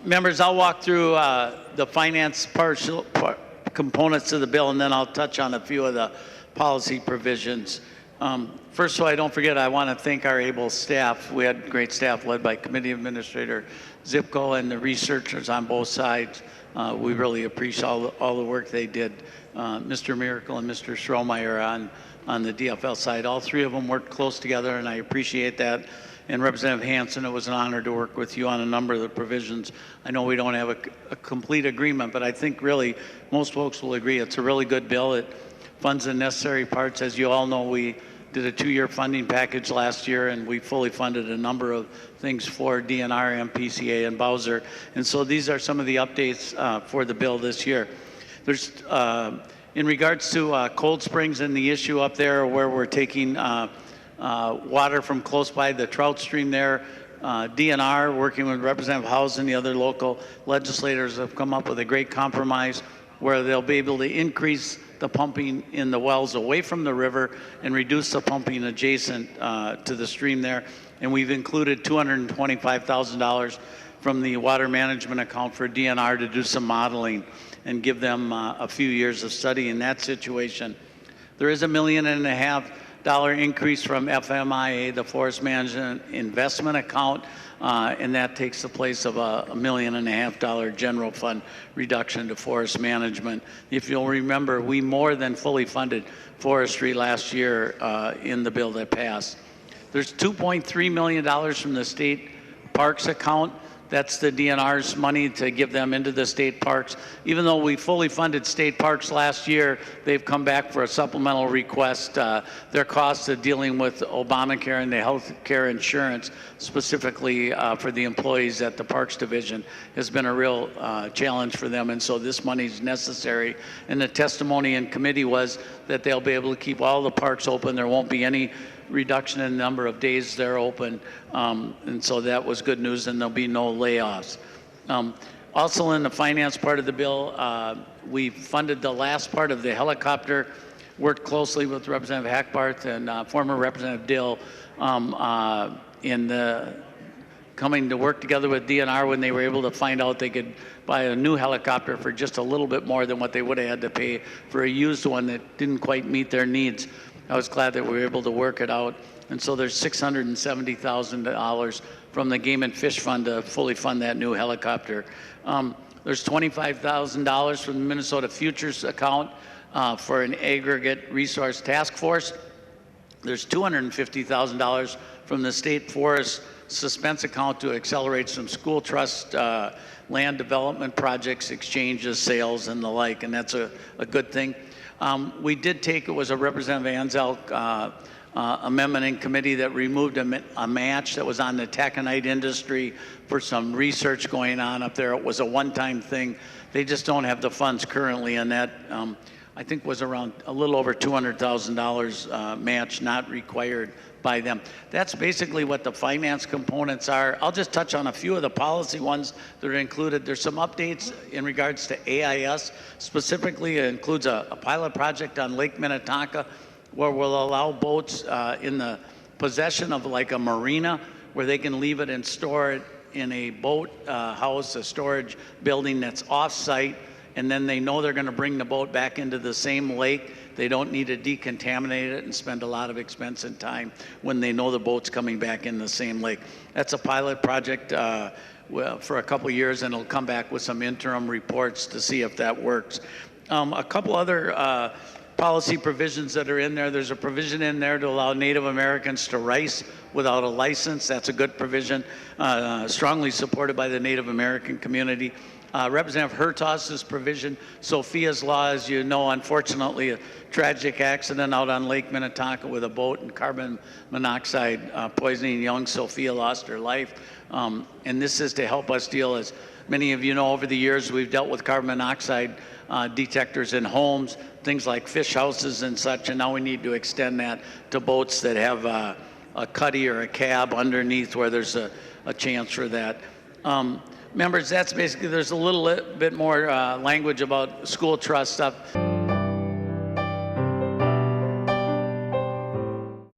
Members, I'll walk through the finance components of the bill, and then I'll touch on a few of the policy provisions. First of all, I don't forget, I want to thank our able staff. We had great staff led by Committee Administrator Zipko and the researchers on both sides. We really appreciate all the work they did. Mr. Miracle and Mr. Strohmeyer on the DFL side. All three of them worked close together, and I appreciate that. And Representative Hansen, it was an honor to work with you on a number of the provisions. I know we don't have a complete agreement, but I think really most folks will agree it's a really good bill. It funds the necessary parts. As you all know, we did a 2-year funding package last year, and we fully funded a number of things for DNR, MPCA, and Bowser. And so these are some of the updates for the bill this year. There's, in regards to Cold Springs and the issue up there where we're taking water from close by the trout stream there, DNR, working with Representative House and the other local legislators, have come up with a great compromise where they'll be able to increase the pumping in the wells away from the river and reduce the pumping adjacent to the stream there. And we've included $225,000 from the water management account for DNR to do some modeling and give them a few years of study in that situation. There is $1.5 million increase from FMIA, the Forest Management Investment Account, and that takes the place of a $1.5 million general fund reduction to forest management. If you'll remember, we more than fully funded forestry last year in the bill that passed. There's $2.3 million from the state parks account. That's the DNR's money to give them into the state parks. Even though we fully funded state parks last year, they've come back for a supplemental request. Their costs of dealing with Obamacare and the health care insurance, specifically for the employees at the Parks Division, has been a real challenge for them. And so this money is necessary. And the testimony in committee was that they'll be able to keep all the parks open. There won't be any reduction in the number of days they're open, and so that was good news, and there'll be no layoffs. Also in the finance part of the bill, we funded the last part of the helicopter, worked closely with Representative Hackbarth and former Representative Dill in coming to work together with DNR when they were able to find out they could buy a new helicopter for just a little bit more than what they would have had to pay for a used one that didn't quite meet their needs. I was glad that we were able to work it out. And so there's $670,000 from the Game and Fish Fund to fully fund that new helicopter. There's $25,000 from the Minnesota Futures account for an aggregate resource task force. There's $250,000 from the state forest suspense account to accelerate some school trust land development projects, exchanges, sales, and the like, and that's a good thing. We did take, it was a Representative Anzelk amendment in committee that removed a match that was on the taconite industry for some research going on up there. It was a one-time thing. They just don't have the funds currently, and that I think was around a little over $200,000 match not required by them. That's basically what the finance components are. I'll just touch on a few of the policy ones that are included. There's some updates in regards to AIS. Specifically, it includes a pilot project on Lake Minnetonka where we'll allow boats in the possession of like a marina where they can leave it and store it in a boat house, a storage building that's off-site, and then they know they're going to bring the boat back into the same lake. They don't need to decontaminate it and spend a lot of expense and time when they know the boat's coming back in the same lake. That's a pilot project for a couple of years, and it'll come back with some interim reports to see if that works. A couple other policy provisions that are in there. There's a provision in there to allow Native Americans to rice without a license. That's a good provision, strongly supported by the Native American community. Representative Hertaus's provision, Sophia's Law, as you know, unfortunately, a tragic accident out on Lake Minnetonka with a boat and carbon monoxide poisoning. Young Sophia lost her life. And this is to help us deal, as many of you know, over the years, we've dealt with carbon monoxide detectors in homes, things like fish houses and such, and now we need to extend that to boats that have a cuddy or a cab underneath where there's a chance for that. Members, that's basically, there's a little bit more language about school trust stuff.